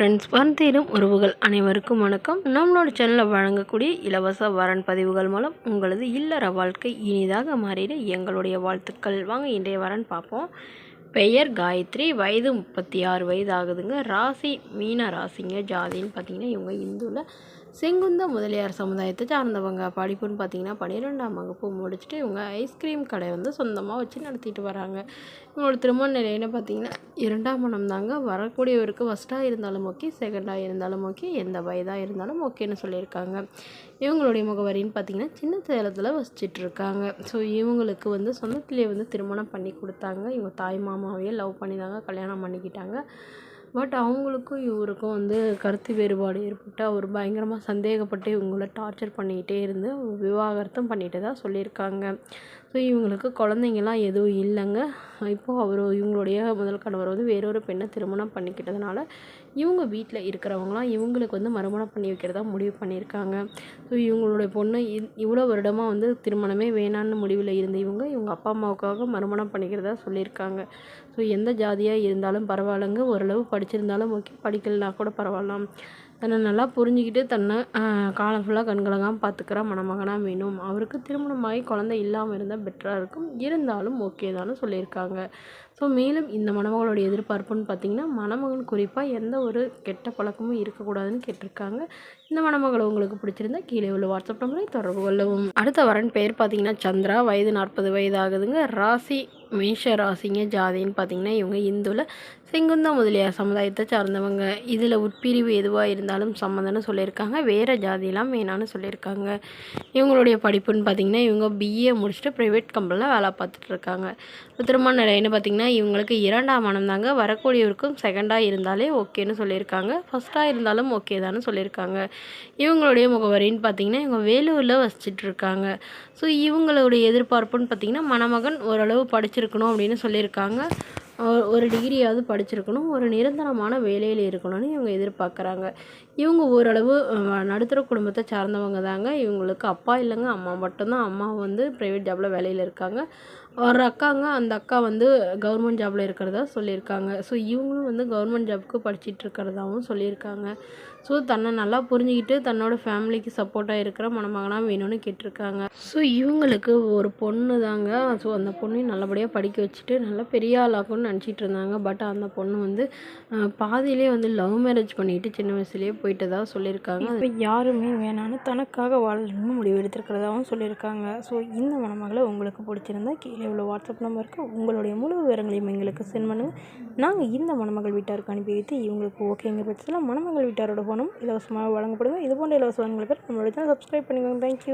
Friends, தேடும் உறவுகள் அனைவருக்கும் வணக்கம். நம்மளோட சேனலில் வழங்கக்கூடிய இலவச வரன் பதிவுகள் மூலம் உங்களது இல்லற வாழ்க்கை இனிதாக மாறிட எங்களுடைய வாழ்த்துக்கள். வாங்க இன்றைய வரன் பார்ப்போம். பெயர் காயத்ரி, வயது 36 வயது ஆகுதுங்க. ராசி மீன ராசிங்க. ஜாதின்னு பார்த்தீங்கன்னா இவங்க இந்துவில் செங்குந்த முதலியார் சமுதாயத்தை சார்ந்தவங்க. படிப்புன்னு பார்த்தீங்கன்னா 12ஆம் வகுப்பு முடிச்சுட்டு இவங்க ஐஸ்கிரீம் கடை சொந்தமாக வச்சு நடத்திட்டு வராங்க. இவங்களோட திருமண நிலைன்னு பார்த்தீங்கன்னா 2ஆம் மனம் தாங்க. வரக்கூடியவருக்கு ஃபஸ்ட்டாக இருந்தாலும் ஓகே, செகண்டாக இருந்தாலும் ஓகே, எந்த வயதாக இருந்தாலும் ஓகேன்னு சொல்லியிருக்காங்க. இவங்களுடைய முகவரின்னு பார்த்தீங்கன்னா சின்ன சேலத்தில் வசிச்சுட்டு இருக்காங்க. ஸோ இவங்களுக்கு சொந்தத்திலே திருமணம் பண்ணி கொடுத்தாங்க. இவங்க தாய் மாமாவையே லவ் பண்ணி தாங்க கல்யாணம் பண்ணிக்கிட்டாங்க. பட் அவங்களுக்கும் இவருக்கும் கருத்து வேறுபாடு ஏற்பட்டு அவர் பயங்கரமாக சந்தேகப்பட்டு இவங்கள டார்ச்சர் பண்ணிக்கிட்டே இருந்து விவாகரத்தும் பண்ணிட்டு தான் சொல்லியிருக்காங்க. ஸோ இவங்களுக்கு குழந்தைங்கலாம் எதுவும் இல்லைங்க. இப்போது இவங்களுடைய முதல் கணவர் வேறொரு பெண்ணை திருமணம் பண்ணிக்கிட்டதுனால இவங்க வீட்டில் இருக்கிறவங்களாம் இவங்களுக்கு மறுமணம் பண்ணி வைக்கிறதா முடிவு பண்ணியிருக்காங்க. ஸோ இவங்களுடைய பொண்ணு இவ்வளோ வருடமாக திருமணமே வேணான்னு முடிவில் இருந்த இவங்க அப்பா அம்மாவுக்காக மறுமணம் பண்ணிக்கிறதா சொல்லியிருக்காங்க. ஸோ எந்த ஜாதியாக இருந்தாலும் பரவாயில்லைங்க, ஓரளவு படிச்சிருந்தாலும் ஓகே, படிக்கலைனா கூட பரவாயில்லாம், தன்னை நல்லா புரிஞ்சுக்கிட்டு தன்னை காலம் ஃபுல்லாக கண்கலங்காமல் பார்த்துக்கிற மணமகனாக வேணும். அவருக்கு திருமணமாகி குழந்தை இல்லாமல் இருந்தால் பெட்டராக இருக்கும், இருந்தாலும் ஓகே தான்னு சொல்லியிருக்காங்க. ஸோ மேலும் இந்த மணமகளோட எதிர்பார்ப்புன்னு பார்த்திங்கன்னா மணமகன் குறிப்பாக எந்த ஒரு கெட்ட பழக்கமும் இருக்கக்கூடாதுன்னு கேட்டிருக்காங்க. இந்த மணமகளை உங்களுக்கு பிடிச்சிருந்தா கீழே உள்ள வாட்ஸ்அப் நம்பரை தொடர்பு கொள்ளவும். அடுத்த வரன் பேர் பார்த்திங்கன்னா சந்திரா, வயது 40 வயது ஆகுதுங்க. ராசி மேஷ ராசிங்க. ஜாதின்னு பார்த்திங்கன்னா இவங்க இந்துவில் செங்குந்த முதலியார் சமுதாயத்தை சார்ந்தவங்க. இதில் உட்பிரிவு எதுவாக இருந்தாலும் சம்மந்தம்னு சொல்லியிருக்காங்க. வேறு ஜாதியெல்லாம் வேணான்னு சொல்லியிருக்காங்க. இவங்களுடைய படிப்புன்னு பார்த்திங்கன்னா இவங்க பிஏ முடிச்சுட்டு ப்ரைவேட் கம்பெனியில் வேலை பார்த்துட்ருக்காங்க. திருமண நிலைன்னு பார்த்திங்கன்னா இவங்களுக்கு 2ஆம் மனம் தாங்க. வரக்கூடியவருக்கும் செகண்டாக இருந்தாலே ஓகேன்னு சொல்லியிருக்காங்க. ஃபஸ்ட்டாக இருந்தாலும் ஓகே தான்னு சொல்லியிருக்காங்க. இவங்களுடைய முகவரின்னு பார்த்திங்கன்னா இவங்க வேலூரில் வசிச்சிட்ருக்காங்க. ஸோ இவங்களுடைய எதிர்பார்ப்புன்னு பார்த்திங்கன்னா மணமகன் ஓரளவு படிச்சிருக்கணும் அப்படின்னு சொல்லியிருக்காங்க. ஒரு டிகிரியாவது படிச்சிருக்கணும், ஒரு நிரந்தரமான வேலையில் இருக்கணும்னு இவங்க எதிர்பார்க்குறாங்க. இவங்க ஓரளவு நடுத்தர குடும்பத்தை சார்ந்தவங்க தாங்க. இவங்களுக்கு அப்பா இல்லைங்க, அம்மா மட்டும்தான். அம்மா ப்ரைவேட் ஜாபில் வேலையில் இருக்காங்க. ஒரு அக்காங்க, அந்த அக்கா கவர்மெண்ட் ஜாபில் இருக்கிறதா சொல்லியிருக்காங்க. ஸோ இவங்களும் கவர்மெண்ட் ஜாபுக்கு படிச்சுட்டு இருக்கிறதாகவும் சொல்லியிருக்காங்க. ஸோ தன்னை நல்லா புரிஞ்சுக்கிட்டு தன்னோட ஃபேமிலிக்கு சப்போர்ட்டாக இருக்கிற மணமகனாக வேணும்னு கேட்டிருக்காங்க. ஸோ இவங்களுக்கு ஒரு பொண்ணு தாங்க. ஸோ அந்த பொண்ணையும் நல்லபடியாக படிக்க வச்சுட்டு நல்லா பெரிய ஆளாக்கும்னு நினச்சிட்டு இருந்தாங்க. பட் அந்த பொண்ணு பாதியிலே லவ் மேரேஜ் பண்ணிட்டு சின்ன வயசுலேயே போயிட்டதாக சொல்லியிருக்காங்க. இப்போ யாருமே வேணான்னு தனக்காக வாழணும்னு முடிவு எடுத்துருக்கிறதாகவும் சொல்லியிருக்காங்க. ஸோ இந்த மணமகளை உங்களுக்கு பிடிச்சிருந்தா கீழே உள்ள வாட்ஸ்அப் நம்பருக்கு உங்களுடைய முழு விவரங்களையும் எங்களுக்கு சென்ட் பண்ணுங்கள். நாங்கள் இந்த மணமகள் வீட்டாருக்கு அனுப்பி வைத்து இவங்களுக்கு ஓகேங்கிற பட்சத்தில் மணமகள் வீட்டாரோட பணம் இலவசமாக வழங்கப்படுங்க. இது போன்ற இலவச வரன்களுக்கு நம்மளோட சேனல் சப்ஸ்கிரைப் பண்ணிக்கோங்க. தேங்க்யூ.